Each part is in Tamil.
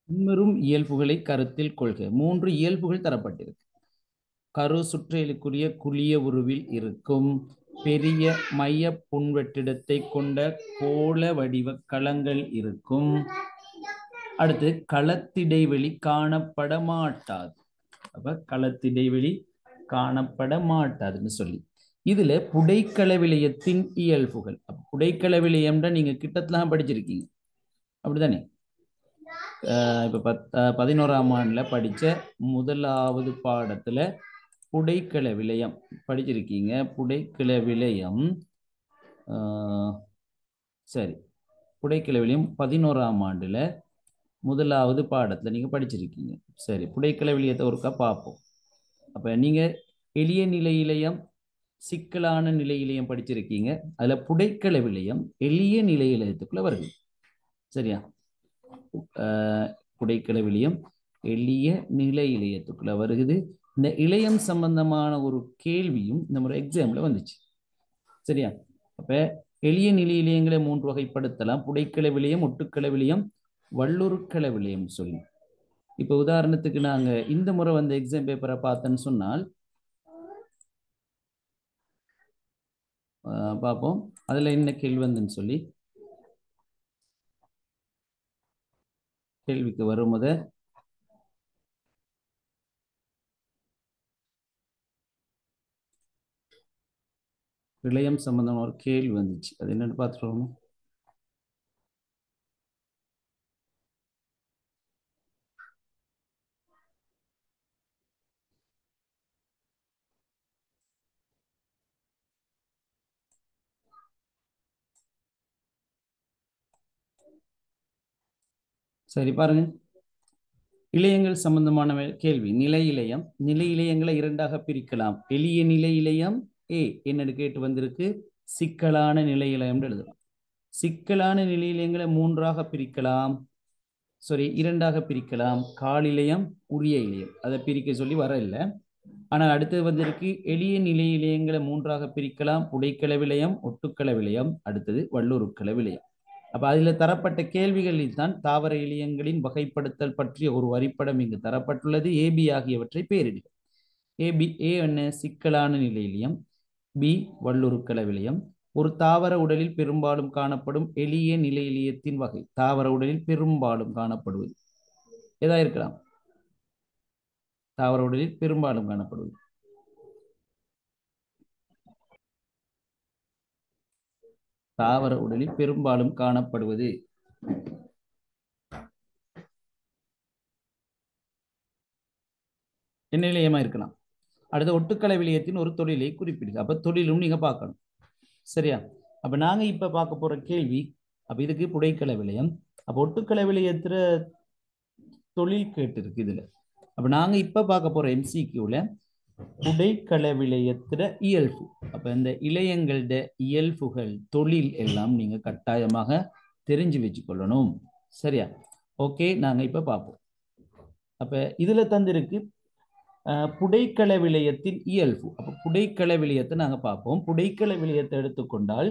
பின்வரும் இயல்புகளை கருத்தில் கொள்க. 3 இயல்புகள் தரப்பட்டிருக்கு. கரு சுற்றலுக்குரிய குழிய உருவில் இருக்கும் பெரிய மைய புன்வெற்றிடத்தை கொண்ட கோள வடிவ களங்கள் இருக்கும். அடுத்து களத்திடைவெளி காணப்பட மாட்டாது. அப்ப களத்திடைவெளி காணப்பட மாட்டாதுன்னு சொல்லி இதுல புடைக்கல விலையத்தின் இயல்புகள். புடைக்கல விலையம்னா நீங்க கிட்டத்தலாம் படிச்சிருக்கீங்க அப்படித்தானே? இப்ப 11ஆம் ஆண்டுல படிச்ச முதலாவது பாடத்துல புடைக்கல விலையம் படிச்சிருக்கீங்க. புடைக்கல விலையம் சரி, புடைக்கல விலையம் 11ஆம் ஆண்டுல முதலாவது பாடத்துல நீங்க படிச்சிருக்கீங்க. சரி, புடைக்கல விலையத்தை ஒருக்கா பார்ப்போம். அப்ப நீங்க எளிய நிலை இலையம், சிக்கலான நிலை இலையம் படிச்சிருக்கீங்க. அதுல புடைக்கல விலையம் எளிய நிலை இலையத்துக்குள்ள வருது. சரியா? புடைக்கல விலையம் எளிய நிலை இலையத்துக்குள்ள வருகிறது. இந்த இலையம் சம்பந்தமான ஒரு கேள்வியும் நம்ம எக்ஸாம்ல வந்துச்சு. சரியா? அப்ப எளிய நிலை இலையங்களை 3 வகைப்படுத்தலாம். புடைக்கல விலையம், ஒட்டுக்கல விலையம், வல்லுறுக்கல விலையம் சொல்லி. இப்ப உதாரணத்துக்கு நாங்க இந்த முறை வந்து எக்ஸாம் பேப்பரை பார்த்தேன்னு சொன்னால் பார்ப்போம். அதுல என்ன கேள்வி வந்துன்னு சொல்லி கேள்விக்கு வரும்போத விலையம் சம்பந்தமான ஒரு கேள்வி வந்துச்சு. அது என்னன்னு பார்த்துருவோம். சரி பாருங்க, இலையங்கள் சம்பந்தமான கேள்வி. நிலை இலையம். நிலை இலையங்களை 2ஆக பிரிக்கலாம். எளிய நிலை இலையம் ஏ என்னன்னு கேட்டு வந்திருக்கு. சிக்கலான நிலை இலையம் எழுதலாம். சிக்கலான நிலை இலையங்களை 3ஆக பிரிக்கலாம். சாரி, 2ஆக பிரிக்கலாம். கால் இலையம், உரிய இலையம். அதை பிரிக்க சொல்லி வர இல்லை. ஆனால் அடுத்தது வந்திருக்கு எளிய நிலை இலையங்களை 3ஆக பிரிக்கலாம். புடைக்கல விலையம், ஒட்டுக்கல விலையம், அடுத்தது வல்லுறுக்கல விலையம். அப்ப அதுல தரப்பட்ட கேள்விகளில் தான் தாவர இலையங்களின் வகைப்படுத்தல் பற்றிய ஒரு வரிப்படம் இங்கு தரப்பட்டுள்ளது. ஏபி ஆகியவற்றை பெயரிடுக. ஏ என்ன? சிக்கலான நிலை இலையம். பி வல்லுறுக்கல விலையம். ஒரு தாவர உடலில் பெரும்பாலும் காணப்படும் எளிய நிலை இலையத்தின் வகை. தாவர உடலில் பெரும்பாலும் காணப்படுவது எதா இருக்கலாம்? தாவர உடலில் பெரும்பாலும் காணப்படுவது தாவர உடலில் பெரும்பாலும் காணப்படுவது என்ன நிலையமா இருக்கலாம்? அடுத்த ஒட்டுக்கலை விலையத்தின் ஒரு தொழிலை குறிப்பிடுங்க. அப்ப தொழிலும் நீங்க பார்க்கணும். சரியா? அப்ப நாங்க இப்ப பார்க்க போற கேள்வி, அப்ப இதுக்கு புடைக்கலை விலையம், அப்ப ஒட்டுக்கலை விலையத்துல தொழில் கேட்டு இருக்கு இதுல. அப்ப நாங்க இப்ப பார்க்க போற MCQல புடைக்கல விலையத்திர இயல்பு. அப்ப இந்த இலையங்களோட இயல்புகள், தொழில் எல்லாம் நீங்க கட்டாயமாக தெரிஞ்சு வச்சுக்கொள்ளணும். சரியா? ஓகே, நாங்க இப்ப பார்ப்போம். அப்ப இதுல தந்திருக்கு புடைக்கல விலையத்தின் இயல்பு. அப்ப புடைக்கல விலையத்தை நாங்க பார்ப்போம். புடைக்கல விலையத்தை எடுத்துக்கொண்டால்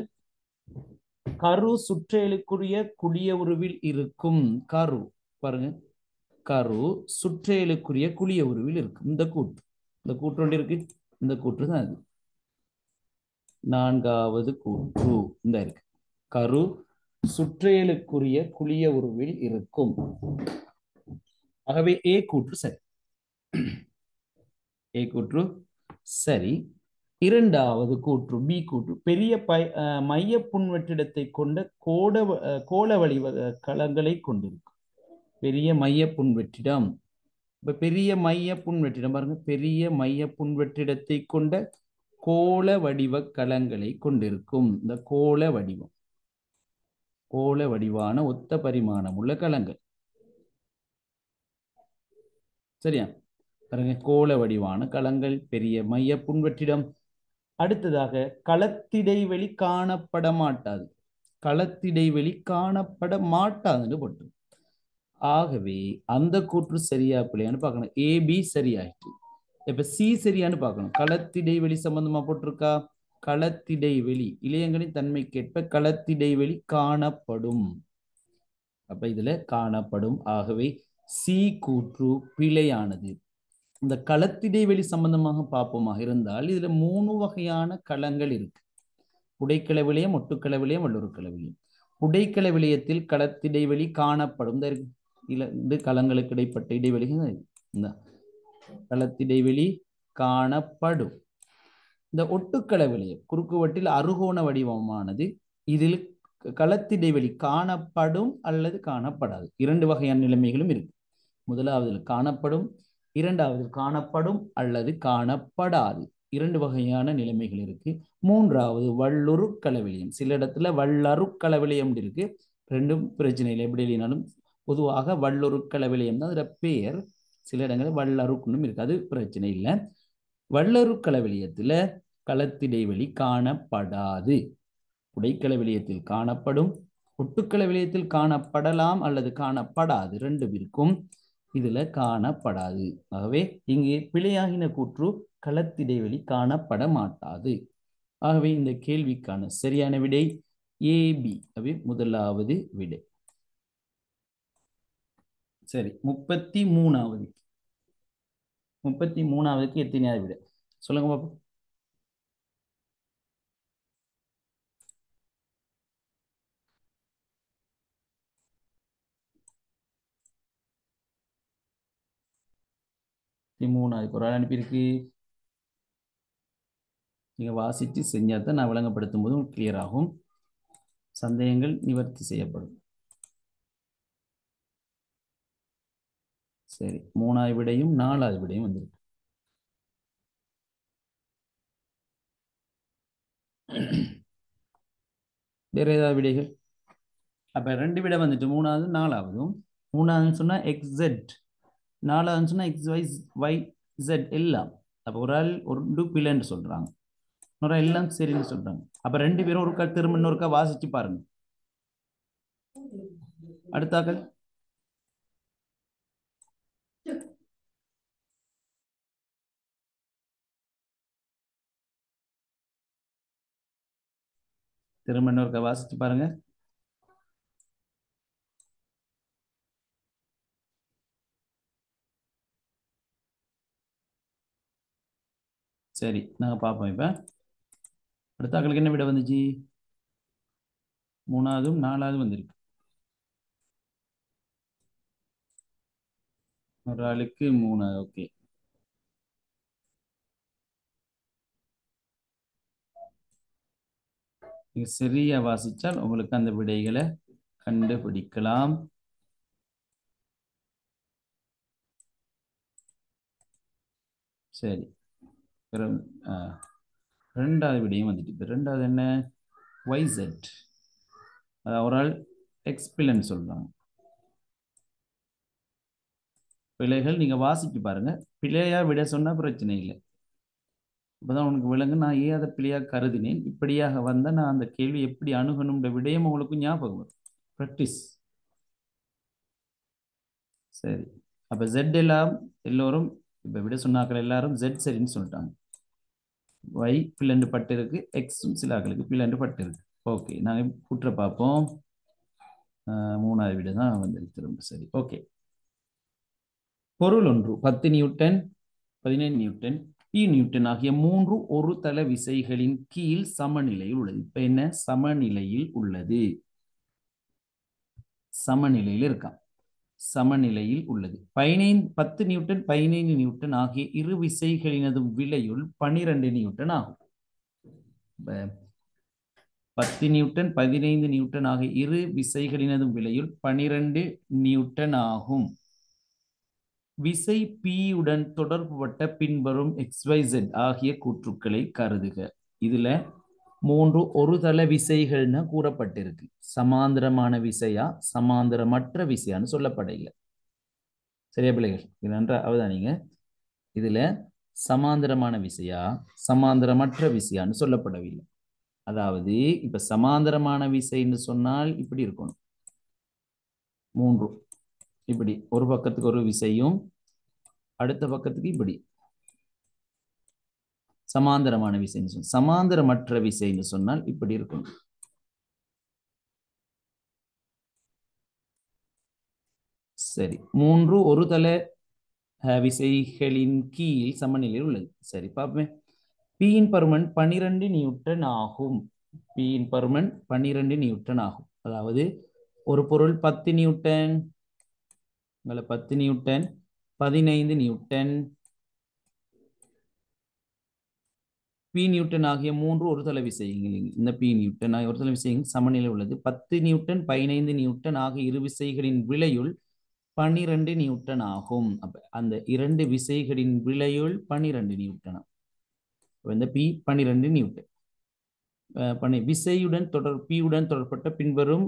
கரு சுற்றேலுக்குரிய குழிய உருவில் இருக்கும். கரு பாருங்க, கரு சுற்றேலுக்குரிய குழிய உருவில் இருக்கும். இந்த கூற்று ஒன்று இருக்கு. இந்த கூற்று தான் அது. 4வது கூற்று இந்த இருக்கு. கரு சுற்றேலுக்குரிய குழிய உருவில் இருக்கும். ஆகவே ஏ கூற்று சரி. ஏ கூற்று சரி. 2வது கூற்று பி கூற்று. பெரிய மைய புன்வெற்றிடத்தை கொண்ட கோள வடிவ களங்களை கொண்டிருக்கும். பெரிய மைய புன்வெற்றிடம். இப்ப பெரிய மைய புன்வெற்றிடம் பாருங்க, பெரிய மைய புன்வெற்றிடத்தை கொண்ட கோள வடிவ களங்களை கொண்டிருக்கும். இந்த கோள வடிவம், கோள வடிவான ஒத்த பரிமாணம் உள்ள களங்கள். சரியா? பாருங்க, கோள வடிவான களங்கள், பெரிய மைய புன்வெற்றிடம். அடுத்ததாக களத்திடைவெளி காணப்பட மாட்டாது. களத்திடைவெளி காணப்பட மாட்டாதுன்னு போட்டு. ஆகவே அந்த கூற்று சரியா பிள்ளையான்னு பார்க்கணும். ஏபி சரியாயிட்டு. இப்ப சி சரியான்னு பார்க்கணும். களத்திடைவெளி சம்பந்தமா போட்டிருக்கா? களத்திடைவெளி இலையங்களின் தன்மைக்கேற்ப களத்திடைவெளி காணப்படும். அப்ப இதுல காணப்படும். ஆகவே சி கூற்று பிழையானது. இந்த களத்திடைவெளி சம்பந்தமாக பார்ப்போமாக இருந்தால் இதுல 3 வகையான களங்கள் இருக்கு. புடைக்கல விளையம், ஒட்டுக்கல விளையம், வல்லுறுக்கல விளையம். புடைக்கல விளையத்தில் களத்திடைவெளி காணப்படும். இந்த களங்களுக்கு இடைப்பட்ட இடைவெளி இந்த களத்திடைவெளி காணப்படும். இந்த ஒட்டுக்கல விளையம் குறுக்குவட்டில் அறுகோண வடிவமானது. இதில் களத்திடைவெளி காணப்படும் அல்லது காணப்படாது. 2 வகையான நிலைமைகளும் இருக்கு. முதலாவதில் காணப்படும், இரண்டாவதில் காணப்படும் அல்லது காணப்படாது. 2 வகையான நிலைமைகள் இருக்கு. மூன்றாவது வல்லுறுக்கல விளையம். சில இடத்துல வல்லறுக்கல விளையம் இருக்கு. ரெண்டும் பிரச்சனை இல்லை, எப்படி இல்லைனாலும் பொதுவாக வல்லுறுக்கல விளையம் தான் அதில் பேர். சில இடங்களில் வல்லறுக்குன்னு இருக்கு, அது பிரச்சனை இல்லை. வல்லறுக்கல விளையத்துல களத்திடைவெளி காணப்படாது. புடைக்கல விளையத்தில் காணப்படும், ஒட்டுக்கல விளையத்தில் காணப்படலாம் அல்லது காணப்படாது, 2 இருக்கும். இதுல காணப்படாது. ஆகவே இங்கே பிழையாகின கூற்று களத்திடைவெளி காணப்பட மாட்டாது. ஆகவே இந்த கேள்விக்கான சரியான விடை ஏபி. அவை முதலாவது விடை. சரி, 33வது 33வதுக்கு எத்தனையாவது விடை சொல்லுங்க பாப்போம். மூணாவதுக்கு ஒரு ஆள் அனுப்பியிருக்கு. நீங்க வாசித்து செஞ்சாதான் நான் விளங்கப்படுத்தும் போது கிளியர் ஆகும், சந்தேகங்கள் நிவர்த்தி செய்யப்படும். சரி, 3வது விடையும் 4வது விடையும் வந்திருக்கு. வேற ஏதாவது விடைகள்? அப்ப 2 விடை வந்துட்டு, 3வது 4வதும். 3வது சொன்னா எக்ஸெட், 4வது சொன்னா எக்ஸ் ஒய் இசட் எல்லாம். அப்ப ஒரு ஆள் ஒரு பிள்ளைன்னு சொல்றாங்க, ஒரு ஆள் எல்லாம் சரின்னு சொல்றாங்க. அப்ப 2 பேரும் ஒருக்கா திரும்ப இன்னொருக்கா வாசிச்சு பாருங்க. அடுத்தாக்கள் திரும்ப இன்னொருக்கா வாசிச்சு பாருங்க. சரி, நாங்க பார்ப்போம். இப்ப அடுத்தாக்களுக்கு என்ன விட வந்துச்சு? 3வதும் 4வது வந்திருக்கு. ஒரு ஆளுக்கு 3. ஓகே, நீங்க சரியா வாசிச்சால் உங்களுக்கு அந்த விடைகளை கண்டுபிடிக்கலாம். சரி, 2வது விடையும் வந்துட்டு. இப்போ 2வது என்ன? YZ. அதாவது ஒரு ஆள் எக்ஸ்பிளன் சொல்றாங்க. பிழைகள் நீங்க வாசிச்சு பாருங்க. பிழையா விட சொன்னா பிரச்சனை இல்லை. இப்பதான் உனக்கு விளங்கு நான் ஏன் அதை பிழையா கருதினேன், இப்படியாக வந்தா நான் அந்த கேள்வி எப்படி அணுகணும்ன்ற விடயம் உங்களுக்கு ஞாபகம் வரும். ப்ராக்டிஸ். சரி, அப்ப Z எல்லாம் எல்லோரும் இப்ப விட சொன்னாக்கள் எல்லாரும் Z சரின்னு சொல்லிட்டாங்க. Y பிள்ளண்டு பட்டு இருக்கு, எக்ஸும் சில ஆக்களுக்கு பிள்ளண்டு பட்டு இருக்கு. ஓகே, நாங்க கூற்ற பார்ப்போம். 3வது விட தான் வந்து திரும்ப. சரி, ஓகே. பொருள் ஒன்று 10 நியூட்டன், 15 நியூட்டன், P நியூட்டன் ஆகிய 3 ஒரு தள விசைகளின் கீழ் சமநிலையில் உள்ளது. இப்ப என்ன? சமநிலையில் உள்ளது, சமநிலையில் இருக்கான், சமநிலையில் உள்ளது. 10 நியூட்டன் 15 நியூட்டன் ஆகிய இரு விசைகளினது விலையுள் 12 நியூட்டன் ஆகும். 10 நியூட்டன் 15 நியூட்டன் ஆகிய இரு விசைகளினதும் விலையுள் 12 நியூட்டன் ஆகும். விசை P உடன் தொடர்புபட்ட பின்வரும் XYZ ஆகிய கூற்றுக்களை கருதுக. இதுல 3 ஒரு தள விசைகள்னு கூறப்பட்டிருக்கு. சமாந்திரமான விசையா சமாந்திரமற்ற விசையான்னு சொல்லப்படவில்லை. சரியா பிள்ளைகள்? இது நன்றா அவதானிங்க. இதுல சமாந்திரமான விசையா சமாந்திரமற்ற விசையான்னு சொல்லப்படவில்லை. அதாவது இப்ப சமாந்திரமான விசைன்னு சொன்னால் இப்படி இருக்கணும். 3 இப்படி ஒரு பக்கத்துக்கு ஒரு விசையும் அடுத்த பக்கத்துக்கு இப்படி சமாந்தரமான விசைன்னு சொன்ன. சமாந்தரமற்ற விசைன்னு சொன்னால் இப்படி இருக்கணும். சரி, மூன்று ஒரு தள விசைகளின் கீழ் சமநிலையில் உள்ளது. சரி, பார்ப்போம். பியின் பருமன் 12 நியூட்டன் ஆகும். பியின் பருமன் 12 நியூட்டன் ஆகும். அதாவது ஒரு பொருள் 10 newton, 10 newton, 15 newton, B newton ஆகிய மூன்று ஒரு தள விசைகள். இந்த பி நியூட்டன் ஆகிய ஒரு தள விசைகள் சமநிலை உள்ளது. 10 நியூட்டன் 15 நியூட்டன் ஆகிய இரு விசைகளின் விளையுள் 12 நியூட்டன் ஆகும். அப்ப அந்த இரண்டு விசைகளின் விளையுள் 12 நியூட்டன். இந்த பி 12 நியூட்டன். விசையுடன் பியுடன் தொடர்பட்ட பின்வரும்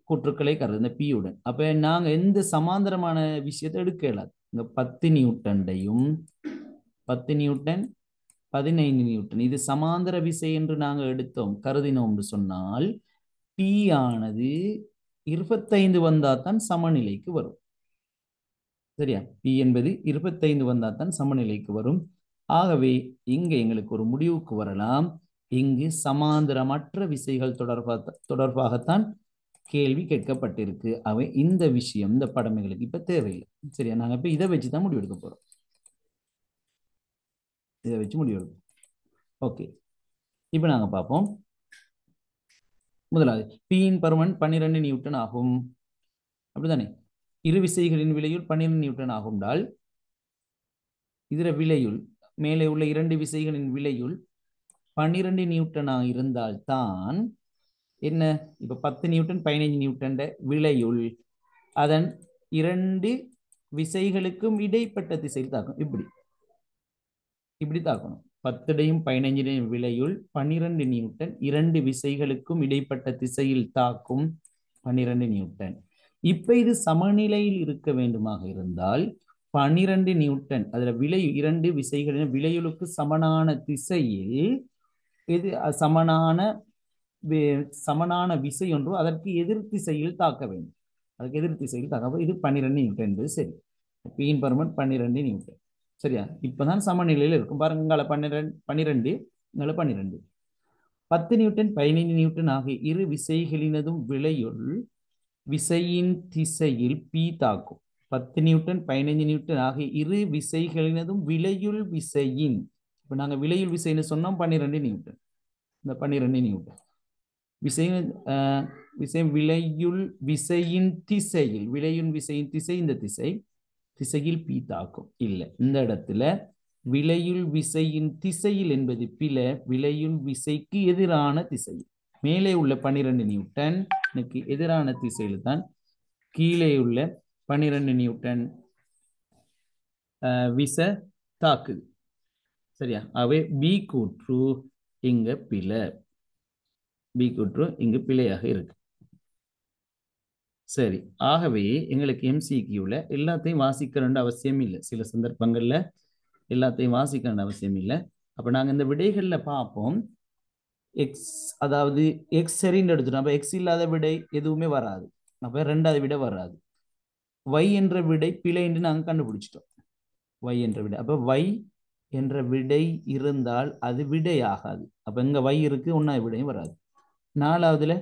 கூற்றுக்களை கருது இந்த பியுடன். அப்ப நாங்க எந்த சமாந்தரமான விஷயத்தை எடுக்க இயலாது. இந்த 10 நியூட்டன்டையும் 10 நியூட்டன் 15 நியூட்டன் இது சமாந்தர விசை என்று நாங்கள் எடுத்தோம் கருதினோம் என்று சொன்னால் பி ஆனது 25 வந்தாதான் சமநிலைக்கு வரும். சரியா? பி என்பது 25 வந்தாதான் சமநிலைக்கு வரும். ஆகவே இங்க எங்களுக்கு ஒரு முடிவுக்கு வரலாம். இங்கு சமாந்தரமற்ற விசைகள் தொடர்பாகத்தான் கேள்வி கேட்கப்பட்டிருக்கு. அவை இந்த விஷயம் இந்த படம் எங்களுக்கு இப்ப தேவையில்லை. சரியா? நாங்க இப்ப இதை வச்சுதான் முடிவெடுக்க போறோம். இதை வச்சு முடிவெடுப்போம். ஓகே, இப்ப நாங்க பார்ப்போம். முதலாவது பியின் பருமன் 12 நியூட்டன் ஆகும். அப்படித்தானே? இரு விசைகளின் விலையுள் 12 நியூட்டன் ஆகும்டால் இதர விலையுள் மேலே உள்ள இரண்டு விசைகளின் விலையுள் 12 நியூட்டனாக இருந்தால் தான் என்ன, இப்ப 10 நியூட்டன் 15 நியூட்டன் விலையுள் அதன் இரண்டு விசைகளுக்கும் இடைப்பட்ட திசையில் தாக்கும். இப்படி தாக்கணும். 10டையும் 15டையும் விலையுள் 12 நியூட்டன் இரண்டு விசைகளுக்கும் இடைப்பட்ட திசையில் தாக்கும் 12 நியூட்டன். இப்ப இது சமநிலையில் இருக்க வேண்டுமாக இருந்தால் 12 நியூட்டன் அதுல இரண்டு விசைகளின் விலையுளுக்கு சமனான திசையில் இது சமனான விசை ஒன்று அதற்கு எதிர் திசையில் தாக்க வேண்டும். அதுக்கு எதிர் திசையில் தாக்க இது 12 நியூட்டன் என்பது சரி. பியின் பருமன் 12 நியூட்டன். சரியா? இப்பதான் சமநிலையில் இருக்கும். பாருங்க, இங்கால 12 இங்கால 12. 10 நியூட்டன் 15 நியூட்டன் ஆகிய இரு விசைகளினதும் விலையுள் விசையின் திசையில் பி தாக்கும். 10 நியூட்டன் 15 நியூட்டன் ஆகிய இரு விசைகளினதும் விலையுள் விசையின், இப்ப நாங்க விலையுள் விசைன்னு சொன்னோம் 12 நியூட்டன். இந்த 12 நியூட்டன் விசையின் விலையுள் விசையின் திசையில், விலையுள் விசையின் திசை இந்த திசையில் பி தாக்கும். இல்லை, இந்த இடத்துல விலையுள் விசையின் திசையில் என்பது பில விலையுள் விசைக்கு எதிரான திசை. மேலே உள்ள 12 நியூட்டன் எதிரான திசையில் தான் கீழே உள்ள 12 நியூட்டன் விச தாக்குது. சரியா? அவை பி கூற்று இங்க பிழையாக இருக்கு. சரி, ஆகவே எங்களுக்கு எம்சிக்யூல எல்லாத்தையும் வாசிக்க அவசியம் இல்லை. சில சந்தர்ப்பங்கள்ல எல்லாத்தையும் வாசிக்க அவசியம் இல்லை. அப்ப நாங்க இந்த விடைகள்ல பார்ப்போம். எக்ஸ், அதாவது எக்ஸ் சரின்னு எடுத்துட்டோம். அப்ப எக்ஸ் இல்லாத விடை எதுவுமே வராது. அப்ப ரெண்டாவது விடை வராது. y என்ற விடை பிழை என்று நாங்க கண்டுபிடிச்சிட்டோம். y என்ற விடை. அப்ப y என்ற விடை இருந்தால் அது விடை ஆகாது. அப்ப இங்க y இருக்கு, ஒன்னாவது விடையும் வராது. நாலாவதுல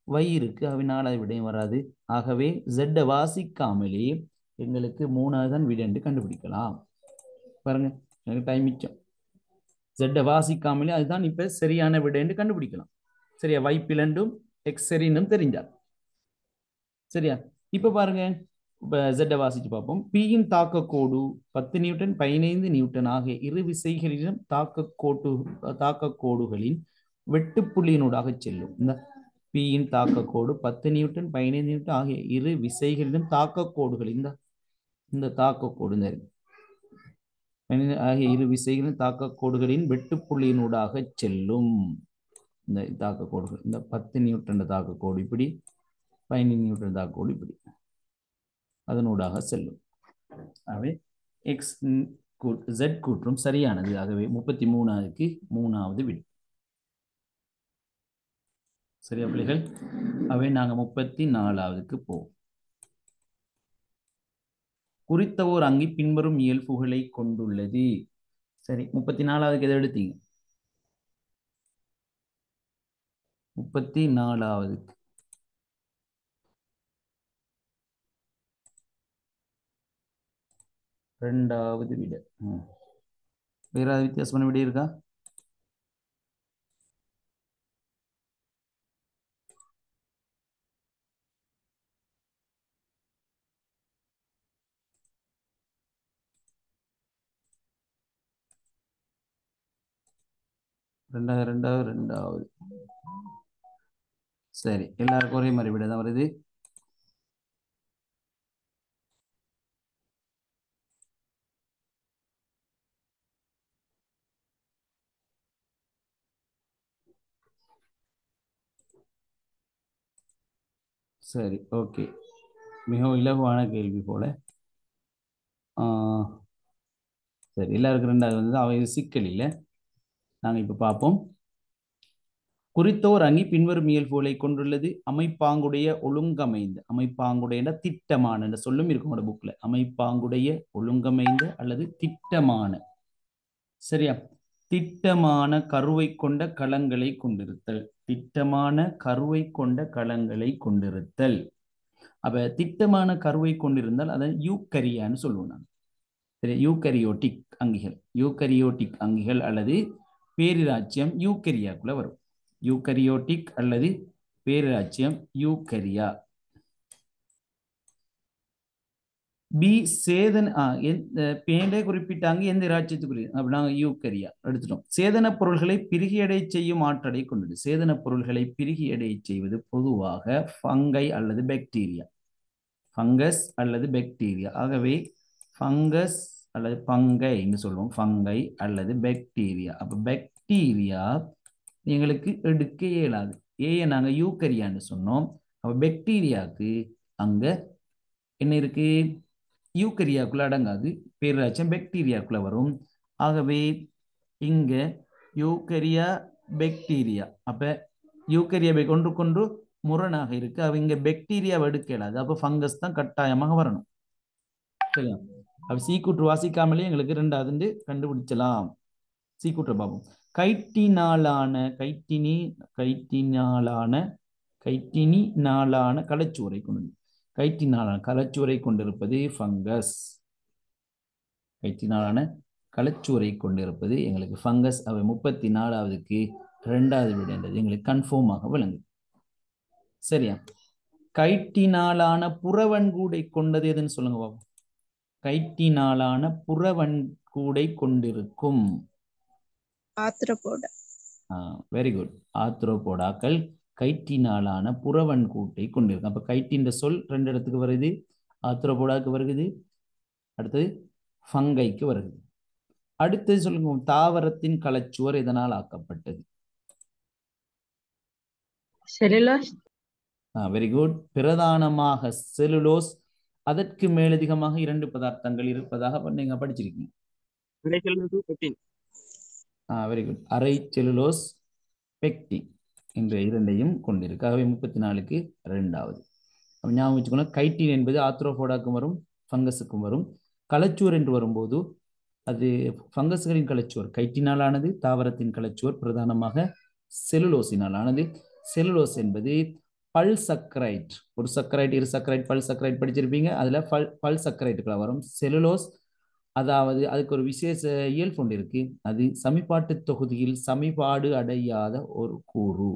y இருக்கு, அவை நாலாவது விடையும் வராது. ஆகவே z வாசிக்காமலே எங்களுக்கு மூணாவது தான் விடை என்று கண்டுபிடிக்கலாம். பாருங்க, எனக்கு டைம் மிச்சம். z வாசிக்காமலே அதுதான் இப்ப சரியான விடை என்று கண்டுபிடிக்கலாம். சரியா? y பிளண்டும் எக்ஸ் சரின்னும் தெரிஞ்சால். சரியா? இப்ப பாருங்க, இப்ப z வாசிச்சு பார்ப்போம். பியின் தாக்க கோடு 10 நியூட்டன் 15 நியூட்டன் ஆகிய இரு விசைகளிலும் தாக்க கோடுகளின் வெட்டுப்புள்ளியினூடாக செல்லும். இந்த பியின் தாக்க கோடு 10 நியூட்டன் 15 நியூட்டன் ஆகிய இரு விசைகளிலும் தாக்க கோடுகள் இந்த தாக்க கோடு ஆகிய இரு விசைகளின் தாக்க கோடுகளின் வெட்டுப்புள்ளியினூடாக செல்லும். இந்த தாக்க கோடுகள் இந்த 10 நியூட்டன் தாக்க கோடு இப்படி, 15 நியூட்டன் தாக்க கோடு இப்படி அதனூடாக செல்லும். ஆகவே எக்ஸ் Z கூற்றும் சரியானது. ஆகவே 33க்கு மூணாவது விடை. சரியா பிள்ளைகள்? அவை நாங்க 34க்கு போவோம். குறித்த ஓர் அங்கி பின்வரும் இயல்புகளை கொண்டுள்ளது. சரி, 34க்கு எதை எடுத்தீங்க? 34க்கு ரெண்டாவது விட. வேற ஏதாவது வித்தியாசமான விட இருக்கா? ரெண்டாவது. சரி, எல்லாருக்கும் ஒரே மாதிரி விட தான் வருது. சரி, ஓகே. மிகவும் இலகுவான கேள்வி போல. சரி, எல்லாருக்கும் ரெண்டாவது வந்து அவை சிக்கல் இல்லை. நாங்கள் இப்போ பார்ப்போம். குறித்தோர் அணி பின்வரும் இயல்புகளை கொண்டுள்ளது. அமைப்பாங்குடைய ஒழுங்கமைந்த, அமைப்பாங்குடைய திட்டமான என்ற சொல்லும் இருக்கும் உங்களோட புக்ல. அமைப்பாங்குடைய ஒழுங்கமைந்த அல்லது திட்டமான, சரியா? திட்டமான கருவை கொண்ட களங்களை கொண்டிருத்தல். திட்டமான கருவை கொண்ட களங்களை கொண்டிருத்தல். அப்ப திட்டமான கருவை கொண்டிருந்தால் அதை யூக்கரியான்னு சொல்லுவோம் நான். சரி, யூக்கரியோட்டிக் அங்கிகள். யூக்கரியோட்டிக் அங்கிகள் அல்லது பேரிராச்சியம் யூக்கரியாக்குள்ள வரும். யூக்கரியோட்டிக் அல்லது பேரிராச்சியம் யூக்கரியா. பி சேதன பேண்டே குறிப்பிட்டாங்க எந்த ராஜ்யத்துக்குரிய அப்படி நாங்கள் யூக்கரியா எடுத்துட்டோம். சேதன பொருள்களை பிரிகியடை செய்யும் ஆற்றலை கொண்டது. சேதன பொருள்களை பிரிகியடை செய்வது பொதுவாக ஃபங்கை அல்லது பாக்டீரியா. ஃபங்கஸ் அல்லது பாக்டீரியா. ஆகவே ஃபங்கஸ் அல்லது பங்கை என்று சொல்லுவோம். ஃபங்கை அல்லது பாக்டீரியா. அப்போ பாக்டீரியா எங்களுக்கு எடுக்க இயலாது. ஏன் நாங்கள் யூக்கரியான்னு சொன்னோம். அப்போ பாக்டீரியாவுக்கு அங்கே என்ன இருக்கு? யூக்கரியாக்குள்ள அடங்காது. பேரிராச்சம் பாக்டீரியாக்குள்ள வரும். ஆகவே இங்க யூக்கரியா பாக்டீரியா, அப்ப யூக்கரியா ஒன்றுக்கொன்று முரணாக இருக்கு. அவ இங்க பாக்டீரியாவை எடுக்க இயலாது. அப்ப ஃபங்கஸ் தான் கட்டாயமாக வரணும். சரியா? அப்ப சீக்கூற்று வாசிக்காமலே எங்களுக்கு ரெண்டாவது கண்டுபிடிச்சலாம். சீக்கூற்று பார்ப்போம். கைட்டினாலான கலச்சுவரை கொண்டு கைட்டினாலான கலச்சுவரை கொண்டிருப்பது ஃபங்கஸ். கைட்டினாலான கலச்சுவரை கொண்டிருப்பது எங்களுக்கு ஃபங்கஸ். அவை 34வதுக்கு ரெண்டாவது விடைன்றது எங்களுக்கு கன்ஃபார்மாக விளங்கு. சரியா? கைட்டினாலான புறவன்கூடை கொண்டது எதுன்னு சொல்லுங்க பாபு. கைட்டினாலான புறவன்கூடை கொண்டிருக்கும். Very good. ஆத்ரோபோடாக்கள் கைட்டினாலான புறவன் கூட்டை கொண்டிருக்கும். அப்ப கைட்டின்ற சொல் ரெண்டு இடத்துக்கு வருது. ஆத்ரோபோடாக்கு வருகிறது, அடுத்தது ஃபங்கைக்கு வருகிறது. அடுத்தது சொல்லுங்க, தாவரத்தின் கலச்சுவர் இதனால் ஆக்கப்பட்டது. செல்லுலோஸ். Very good. பிரதானமாக செல்லுலோஸ். அதற்கு மேலதிகமாக இரண்டு பதார்த்தங்கள் இருப்பதாக நீங்க படிச்சிருக்கீங்க. Very good. அரை செல்லுலோஸ், பெக்டின் என்ற இரண்டையும் கொண்டிருக்கு. ஆகவே 34க்கு ரெண்டாவது. ஞாபகம் வச்சுக்கணும், கைட்டின் என்பது ஆத்ரோபோடாக்கும் வரும், ஃபங்கஸுக்கும் வரும். கலச்சுவர் என்று வரும்போது அது ஃபங்கஸ்களின் கலச்சுவர் கைட்டினாலானது, தாவரத்தின் கலச்சுவர் பிரதானமாக செல்லுலோசினால் ஆனது. செல்லுலோஸ் என்பது பல் சக்கரைட். ஒரு சக்கரைட், இரு சக்கரைட், பல் சக்கரைட் படிச்சிருப்பீங்க. அதுல பல் சக்கரைட்டுகளை வரும். செல்லுலோஸ் அதாவது அதுக்கு ஒரு விசேஷ இயல்பு ஒன்று இருக்கு. அது சமிபாட்டு தொகுதியில் சமிபாடு அடையாத ஒரு கூறு.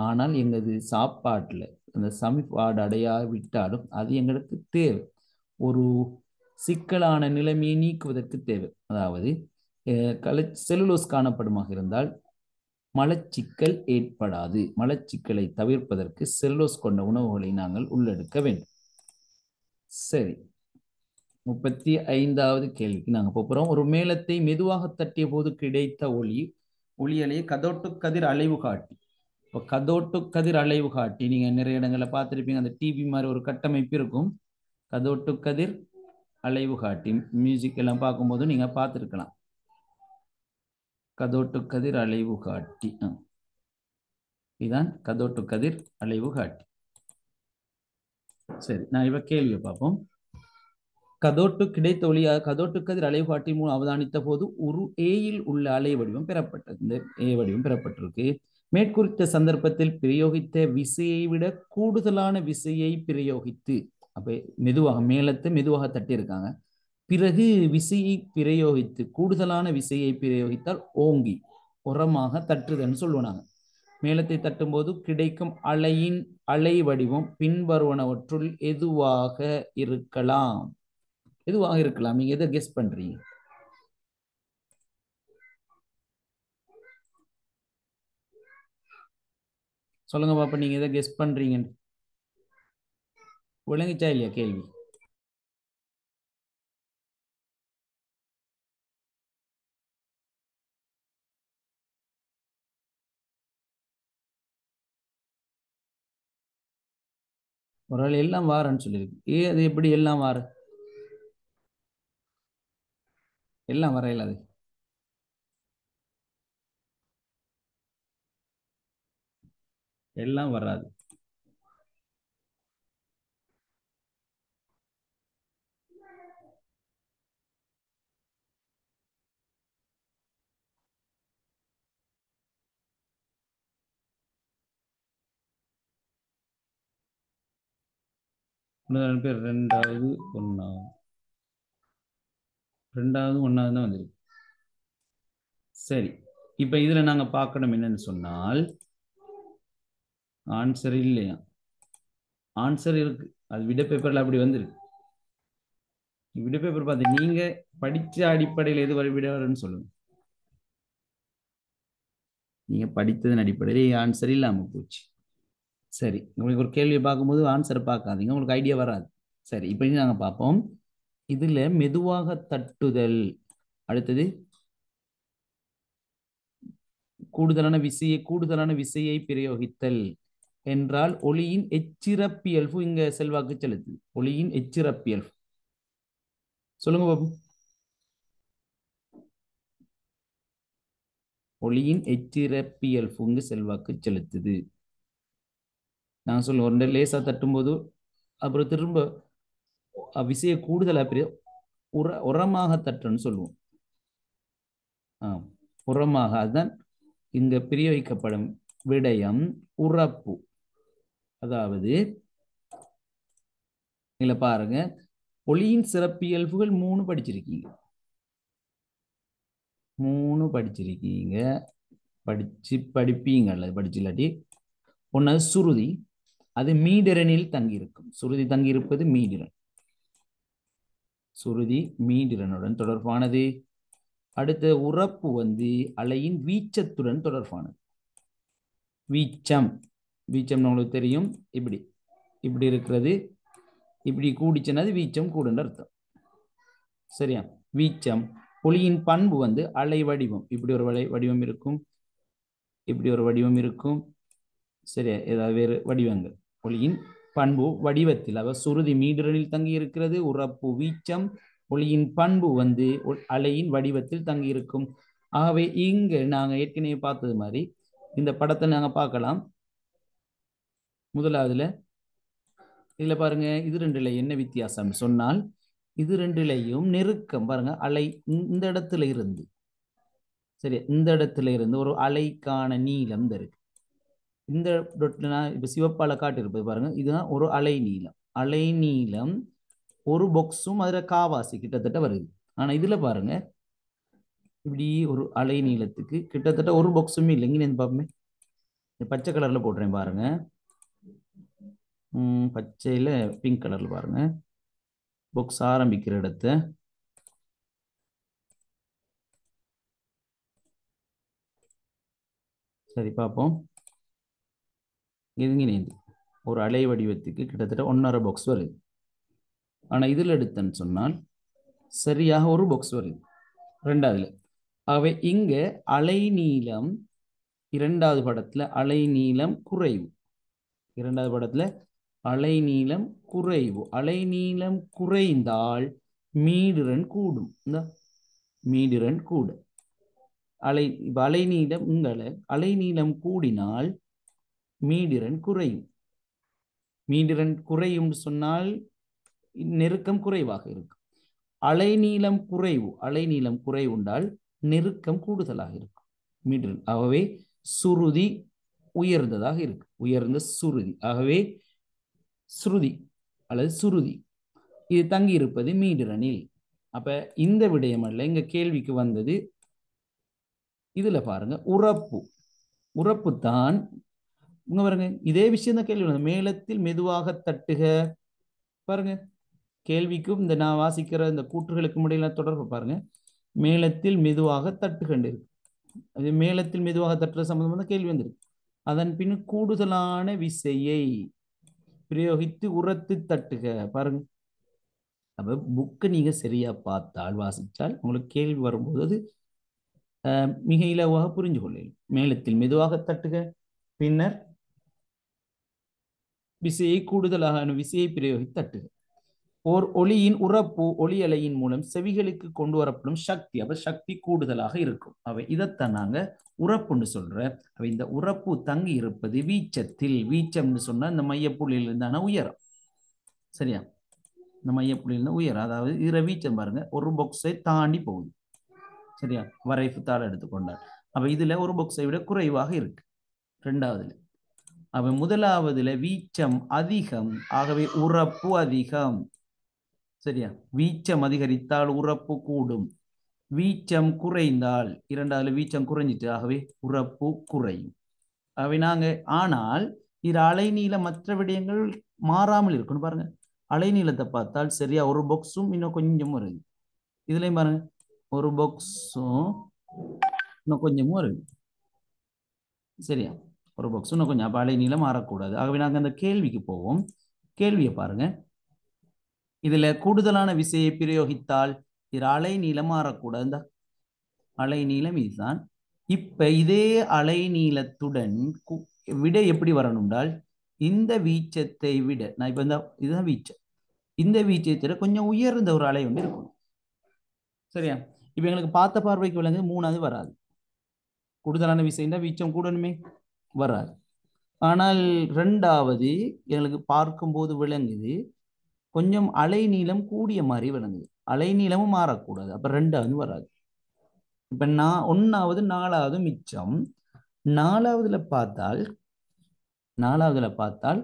ஆனால் எங்களது சாப்பாட்டுல அந்த சமிபாடு அடையாவிட்டாலும் அது எங்களுக்கு தேவை. ஒரு சிக்கலான நிலைமையை நீக்குவதற்கு தேவை. அதாவது செல்லுலோஸ் காணப்படுமாக இருந்தால் மலச்சிக்கல் ஏற்படாது. மலச்சிக்கலை தவிர்ப்பதற்கு செல்லுலோஸ் கொண்ட உணவுகளை நாங்கள் உள்ளெடுக்க வேண்டும். சரி, 35வது கேள்விக்கு நாங்கள் போகிறோம். ஒரு மேளத்தை மெதுவாக தட்டிய போது கிடைத்த ஒளியலை கதோட்டு கதிர் அலைவு காட்டி. இப்போ கதோட்டு கதிர் அலைவு காட்டி நீங்க நிறைய இடங்களை பார்த்துருப்பீங்க. அந்த டிவி மாதிரி ஒரு கட்டமைப்பு இருக்கும். கதோட்டு கதிர் அலைவு காட்டி மியூசிக் எல்லாம் பார்க்கும்போது நீங்க பார்த்துருக்கலாம். கதோட்டு கதிர் அலைவு காட்டி, இதுதான் கதோட்டு கதிர் அலைவு காட்டி. சரி, நான் இப்ப கேள்வியை பார்ப்போம். கதோட்டு கிடைத்த ஒளியாக கதோட்டு கதிர் அலைவு காட்டி மூலம் அவதானித்த போது ஒரு ஏயில் உள்ள அலை வடிவம் பெறப்பட்டது. இந்த ஏ வடிவம் பெறப்பட்டிருக்கு. மேற்குறித்த சந்தர்ப்பத்தில் பிரயோகித்த விசையை விட கூடுதலான விசையை பிரயோகித்து, அப்ப மெதுவாக மேலத்தை மெதுவாக தட்டி இருக்காங்க. பிறகு விசையை பிரயோகித்து கூடுதலான விசையை பிரயோகித்தால் ஓங்கி உரமாக தட்டுதல்னு சொல்லுவோம் நாங்க. மேளத்தை தட்டும்போது கிடைக்கும் அலையின் அலை வடிவம் பின்வருவனவற்றுள் எதுவாக இருக்கலாம்? எதுவாக இருக்கலாம்? நீங்க எதை கெஸ் பண்றீங்க? சொல்லுங்க பாப்பா, நீங்க எதை கெஸ் பண்றீங்கன்னு. விளங்கிச்சா இல்லையா கேள்வி? ஒரு ஆள் எல்லாம் வாரன்னு சொல்லியிருக்கு. அது எப்படி எல்லாம் வார? எல்லாம் வர இல்லாது. எல்லாம் வராது. இன்னும் பேர் ரெண்டாவது ஒன்னாவது, ரெண்டாவது ஒன்னாவது தான் வந்திருக்கு. சரி, இப்ப இதுல நாங்க பார்க்கணும் என்னன்னு சொன்னால், ஆன்சர் இல்லையா? ஆன்சர் இருக்கு, அது விட பேப்பர்ல அப்படி வந்திருக்கு. விட பேப்பர் பார்த்து நீங்க படிச்ச அடிப்படையில் எது வரை விட வரும்னு சொல்லுங்க. நீங்க படித்ததன் அடிப்படையில் ஆன்சர் இல்லாம போச்சு. சரி, உங்களுக்கு ஒரு கேள்வியை பார்க்கும்போது ஆன்சரை பார்க்காதீங்க, உங்களுக்கு ஐடியா வராது. சரி, இப்ப நாங்க பார்ப்போம். இதுல மெதுவாக தட்டுதல், அடுத்தது கூடுதலான விசையை பிரயோகித்தல் என்றால் ஒளியின் எச்சிறப்பியல்பு இங்க செல்வாக்கு செலுத்துது. ஒளியின் எச்சிறப்பியல்பு சொல்லுங்க பாபு. ஒளியின் எச்சிறப்பியல்பு இங்கு செல்வாக்கு செலுத்துது. நான் சொல்லுவோம், ரெண்டு லேசா தட்டும் போது அப்புறம் திரும்ப விசைய கூடுதலா உரமாக தட்டுன்னு சொல்லுவோம். உரமாக, அதுதான் இங்க பிரயோகிக்கப்படும் விடயம் உரப்பு. அதாவது இல்ல பாருங்க, ஒளியின் சிறப்பியல்புகள் 3 படிச்சிருக்கீங்க. 3 படிச்சிருக்கீங்க. படிப்பீங்கல்ல, படிச்சு இல்லாட்டி ஒன்னாவது சுருதி, அது மீடிரனில் தங்கியிருக்கும். சுருதி தங்கியிருப்பது மீடிரன். சுருதி மீடிரனுடன் தொடர்பானது. அடுத்த உரப்பு அலையின் வீச்சத்துடன் தொடர்பானது. வீச்சம் உங்களுக்கு தெரியும், இப்படி இப்படி இருக்கிறது, இப்படி கூடிச்சுன்னா வீச்சம் கூடுன்ற அர்த்தம். சரியா? வீச்சம். ஒளியின் பண்பு அலை வடிவம். இப்படி ஒரு வடிவம் இருக்கும், இப்படி ஒரு வடிவம் இருக்கும். சரியா? ஏதாவது வேறு வடிவங்கள். ஒளியின் பண்பு வடிவத்தில், அவ சுருதி மீடிரனில் தங்கி இருக்கிறது. உரப்பு வீச்சம். ஒளியின் பண்பு அலையின் வடிவத்தில் தங்கி இருக்கும். ஆகவே இங்க நாங்க ஏற்கனவே பார்த்தது மாதிரி இந்த படத்தை நாங்க பார்க்கலாம். முதலாவதுல இதுல பாருங்க, இது ரெண்டுல என்ன வித்தியாசம் சொன்னால், இது ரெண்டுலையும் நெருக்கம் பாருங்க. அலை இந்த இடத்துல இருந்து, சரி, இந்த இடத்துல இருந்து ஒரு அலைக்கான நீளம் இருக்கு. இந்த இப்ப சிவப்பால காட்டிருப்பது பாருங்க, இதுதான் ஒரு அலை நீளம். அலை நீளம் ஒரு பாக்ஸும் அதுல காவாசி கிட்டத்தட்ட வருது. ஆனா இதுல பாருங்க, இப்படி ஒரு அலை நீளத்துக்கு கிட்டத்தட்ட ஒரு பாக்ஸுமே இல்லை. இங்க பாப்போமே, பச்சை கலர்ல போடுறேன் பாருங்க. பச்சையில பிங்க் கலர்ல பாருங்க, பாக்ஸ் ஆரம்பிக்கிற இடத்த. சரி பார்ப்போம். இதுங்கினேந்து ஒரு அலை வடிவத்துக்கு கிட்டத்தட்ட 1.5 பாக்ஸ் வருது. ஆனா இதுல எடுத்தேன்னு சொன்னால் சரியாக ஒரு பாக்ஸ் வருது ரெண்டாவதுல. ஆகவே இங்க அலை நீளம், இரண்டாவது படத்துல அலை நீளம் குறைவு. இரண்டாவது படத்துல அலை நீளம் குறைவு. அலை நீளம் குறைந்தால் மீடிரன் கூடும். இந்த மீடிரன் கூட அலை நீளம் அலை நீளம் கூடினால் மீடிரன் குறையும். மீடிரன் குறையும் சொன்னால் நெருக்கம் குறைவாக இருக்கும். அலைநீளம் குறைவுண்டால் நெருக்கம் கூடுதலாக இருக்கும் மீடிரன். ஆகவே சுருதி உயர்ந்ததாக இருக்கு, உயர்ந்த சுருதி. ஆகவே சுருதி அல்லது சுருதி இது தங்கி இருப்பது மீடிரனில். அப்ப இந்த விடயம் அல்ல இங்க கேள்விக்கு வந்தது. இதுல பாருங்க உறப்பு. உறப்பு தான் இங்க பாருங்க. இதே விஷயம் தான் கேள்வி வந்தது. மேளத்தில் மெதுவாக தட்டுக. பாருங்க கேள்விக்கும் இந்த நான் வாசிக்கிற இந்த கூற்றுகளுக்கும் இடையில தொடர்பு பாருங்க. மேளத்தில் மெதுவாக தட்டுகண்டு இருக்கு. அது மேளத்தில் மெதுவாக தட்டுற சம்பந்தம் தான் கேள்வி வந்திருக்கு. அதன் பின் கூடுதலான விசையை பிரயோகித்து உரத்து தட்டுக. பாருங்க. அப்ப புக்கு நீங்க சரியா பார்த்தால் வாசித்தால் உங்களுக்கு கேள்வி வரும்போது அது மிக இலவாக புரிஞ்சு கொள்ளலாம். மேளத்தில் மெதுவாக தட்டுக, பின்னர் விசையை கூடுதலாக விசையை பிரயோகித்து தட்டுக. ஓர் ஒளியின் உறப்பு ஒளி அலையின் மூலம் செவிகளுக்கு கொண்டு வரப்படும் சக்தி. அப்ப சக்தி கூடுதலாக இருக்கும். அவை இதைத்தான் நாங்க உறப்புன்னு சொல்ற. அவை இந்த உறப்பு தங்கி இருப்பது வீச்சத்தில். வீச்சம்னு சொன்னா இந்த மையப்புள்ளியில் இருந்தான உயரம். சரியா? இந்த மையப்புள்ளியில் உயரம், அதாவது இதுல வீச்சம் பாருங்க ஒரு பாக்ஸை தாண்டி போகுது. சரியா? வரைப்பு தாள் எடுத்துக்கொண்டால் அப்ப இதுல ஒரு பாக்ஸை விட குறைவாக இருக்கு இரண்டாவதுல. அப்ப முதலாவதுல வீச்சம் அதிகம், ஆகவே உறப்பு அதிகம். சரியா? வீச்சம் அதிகரித்தால் உறப்பு கூடும். வீச்சம் குறைந்தால் இரண்டாவது வீச்சம் குறைஞ்சிட்டு, ஆகவே உறப்பு குறையும். ஆகவே நாங்க ஆனால் இது அலைநீள மற்ற விடயங்கள் மாறாமல் இருக்கணும். பாருங்க அலைநீளத்தை பார்த்தால் சரியா ஒரு பாக்ஸும் இன்னும் கொஞ்சம் வருது. இதுலயும் பாருங்க ஒரு பாக்ஸும் இன்னும் கொஞ்சமும் வருது. சரியா? ஒரு பாக்ஸ் இன்னும் கொஞ்சம். அப்ப அலைநீளம் மாறக்கூடாது. ஆகவே நாங்க அந்த கேள்விக்கு போவோம். கேள்வியை பாருங்க. இதுல கூடுதலான விசையை பிரயோகித்தால் இது அலை நீளம் மாறக்கூடாது. இந்த அலை நீளம் இதுதான். இப்ப இதே அலை நீளத்துடன் விட எப்படி வரணும்னால் இந்த வீச்சத்தை விட நான் இப்ப இந்த இதுதான் வீச்சம். இந்த வீச்சத்தை கொஞ்சம் உயர்ந்த ஒரு அலை ஒன்று இருக்கும். சரியா? இப்ப எங்களுக்கு பார்த்த பார்வைக்கு விளங்கு மூணாவது வராது. கூடுதலான விசைன்னா வீச்சம் கூடணுமே, வராது. ஆனால் ரெண்டாவது எங்களுக்கு பார்க்கும்போது விளங்குது கொஞ்சம் அலை நீளம் கூடிய மாதிரி விளங்குது. அலை நீளமும் மாறக்கூடாது. அப்ப ரெண்டாவது வராது. இப்ப நான் ஒன்னாவது நாலாவது மிச்சம். நாலாவதுல பார்த்தால்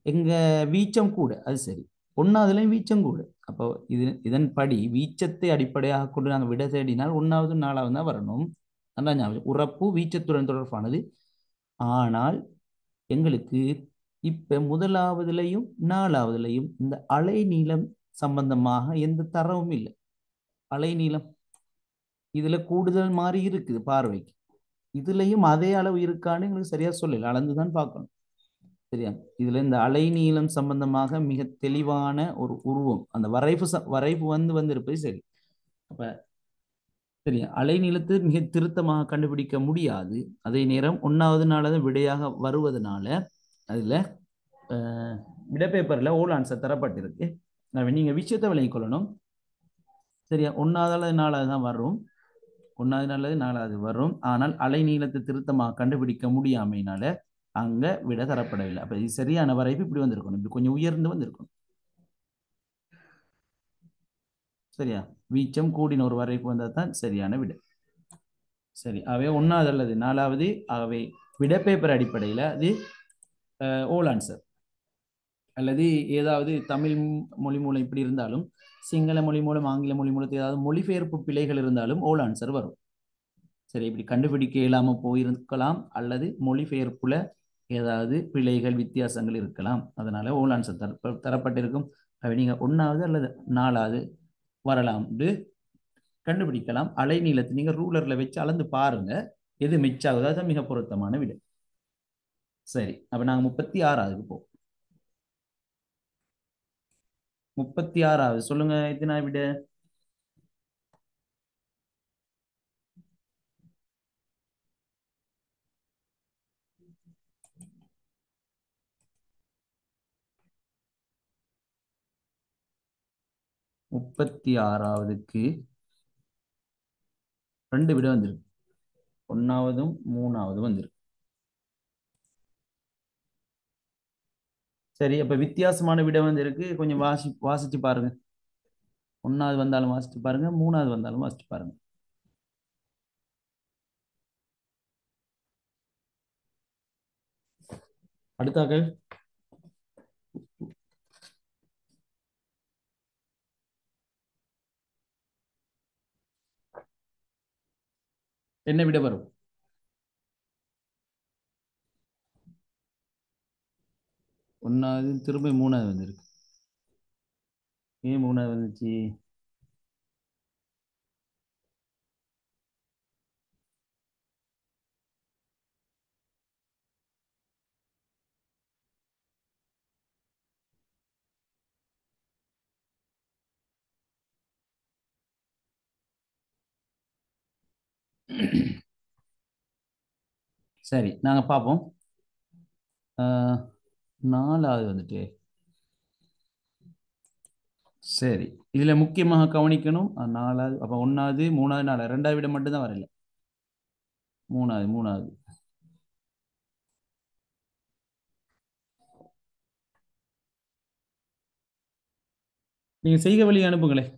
எங்க வீச்சம் கூட, அது சரி. ஒன்னாவதுலயும் வீச்சம் கூட. அப்போ இதன்படி வீச்சத்தை அடிப்படையாக கொண்டு நாங்கள் விட தேடினால் ஒன்னாவது நாலாவது தான் வரணும். அதான் ஞாபகம். உறப்பு வீச்சத்துடன் தொடர்பானது. ஆனால் எங்களுக்கு இப்ப முதலாவதுலையும் நாலாவதுலையும் இந்த அலை நீளம் சம்பந்தமாக எந்த தரவும் இல்லை. அலை நீளம் இதுல கூடுதல் மாதிரி இருக்குது பார்வைக்கு. இதுலயும் அதே அளவு இருக்கான்னு எங்களுக்கு சரியா சொல்லல, அளந்துதான் பார்க்கணும். சரியா? இதுல இந்த அலை நீளம் சம்பந்தமாக மிக தெளிவான ஒரு உருவம் அந்த வரைவு வந்து இருப்பது சரி. அப்ப சரியா அலை நீளத்தை மிக திருத்தமாக கண்டுபிடிக்க முடியாது. அதே நேரம் ஒன்னாவது நாளாவது விடையாக வருவதனால அதுல விடப்பேப்பர்ல ஓல் ஆன்சர் தரப்பட்டிருக்கு. நீங்க விஷயத்தை விளங்கிக் கொள்ளணும். சரியா? ஒன்னாவது நாளாவது தான் வரும். ஒன்னாவது நாளாவது நாலாவது வரும். ஆனால் அலை நீளத்தை திருத்தமாக கண்டுபிடிக்க முடியாமையினால அங்க விட தரப்படவில்லை. அப்ப இது சரியான வரைவு இப்படி வந்திருக்கணும். இப்படி கொஞ்சம் உயர்ந்து வந்திருக்கணும். சரியா? வீச்சம் கூடின ஒரு வரைவு வந்தால் தான் சரியான விடை. சரி, ஆகவே ஒன்னாவது அல்லது நாலாவது. ஆகவே விட பேப்பர் அடிப்படையில் அது ஓல் ஆன்சர். அல்லது ஏதாவது தமிழ் மொழி மூலம் இப்படி இருந்தாலும் சிங்கள மொழி மூலம் ஆங்கில மொழி மூலத்தில் ஏதாவது மொழிபெயர்ப்பு பிழைகள் இருந்தாலும் ஓல் ஆன்சர் வரும். சரி, இப்படி கண்டுபிடிக்க இயலாம போயிருக்கலாம், அல்லது மொழிபெயர்ப்புல ஏதாவது பிழைகள் வித்தியாசங்கள் இருக்கலாம். அதனால ஓல் ஆன்சர் தரப்பட்டிருக்கும். நீங்க ஒன்னாவது அல்லது நாலாவது வரலாம் என்று கண்டுபிடிக்கலாம். அலை நீளத்தை நீங்க ரூலர்ல வச்சு அளந்து பாருங்க, எது மிச்சாகுது அதுதான் மிக பொருத்தமான விடை. சரி, அப்ப நாங்க 36வது போவோம். 36வது சொல்லுங்க, எத்தனா விட? முப்பத்தி ஆறாவதுக்கு 2 விட வந்திருக்கு. ஒன்னாவதும் மூணாவதும் வந்திருக்கு. சரி, அப்ப வித்தியாசமான விட வந்திருக்கு. கொஞ்சம் வாசிச்சு பாருங்க. ஒன்னாவது வந்தாலும் வாசிச்சு பாருங்க, மூணாவது வந்தாலும் வாசிச்சு பாருங்க. அடுத்தாக்கள் என்ன விட வரும்? ஒன்னாவது திரும்ப மூணாவது வந்திருக்கு. ஏன் மூணாவது வந்துச்சு? சரி, நாங்க பார்ப்போம். ஆஹ், நாலாவது வந்துட்டு சரி, இதுல முக்கியமாக கவனிக்கணும். நாலாவது அப்ப ஒன்னாவது மூணாவது நாலாவது ரெண்டாவது விட மட்டும்தான் வரல. மூணாவது மூணாவது நீங்க செய்க வழி அனுப்புங்களேன்.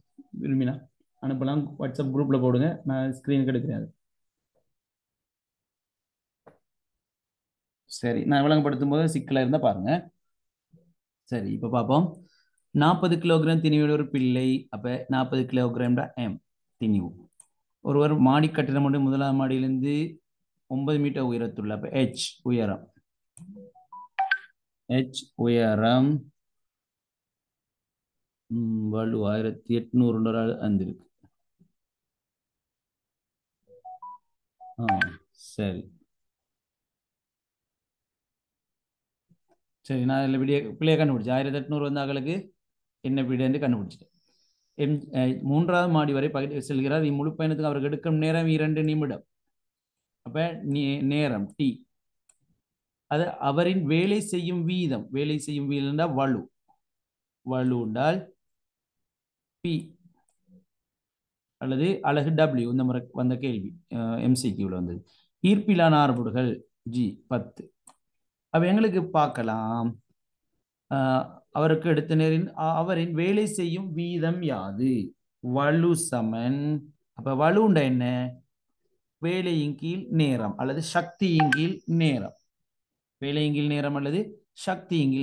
விரும்பினா அனுப்பலாம். வாட்ஸ்அப் குரூப்ல போடுங்க, நான் ஸ்கிரீனுக்கு எடுக்கிறேன் அது. சரி, நான் விளங்கப்படுத்தும் போது சிக்கலா இருந்தா பாருங்க. சரி, இப்ப பார்ப்போம். 40 கிலோகிராம் திணிவுள்ள ஒரு பிள்ளை. அப்ப 40 கிலோகிராம் எம் திணிவு. ஒருவர் மாடி கட்டிடம் ஒன்று முதலாம் மாடியிலிருந்து 9 மீட்டர் உயரத்துள்ள அப்ப ஹெச் உயரம். ஹெச் உயரம் வலு 1800 வந்திருக்கு. ஆ, சரி சரி, நான் இதில் பிள்ளைய கண்டுபிடிச்சேன். 1800 வந்தாங்களுக்கு என்ன பிள்ளைன்னு கண்டுபிடிச்சிட்டேன். மூன்றாவது மாடி வரை பகுதி செல்கிறார். இம்முழு பயணத்துக்கு அவருக்கு எடுக்கும் நேரம் 2 நிமிடம். அப்ப நேரம் டி. அது அவரின் வேலை செய்யும் வீதம். வேலை செய்யும் வீதம் என்றால் வலு. வலு என்றால் பி அல்லது அலகு டபிள்யூ. இந்த முறை வந்த கேள்வி எம்சிக்யூவில் வந்தது. ஈர்ப்பிலான ஆர்புடுகள் ஜி 10. அப்ப எங்களுக்கு பார்க்கலாம். ஆஹ், அவருக்கு எடுத்த நேரின் அவரின் வேலை செய்யும் வீதம் யாது? வலு சமன். அப்ப வலுண்ட என்ன? வேலையின் கீழ் நேரம் அல்லது சக்தியின் கீழ் நேரம். வேலையின் கீழ் நேரம் அல்லது சக்தியின் கீழ்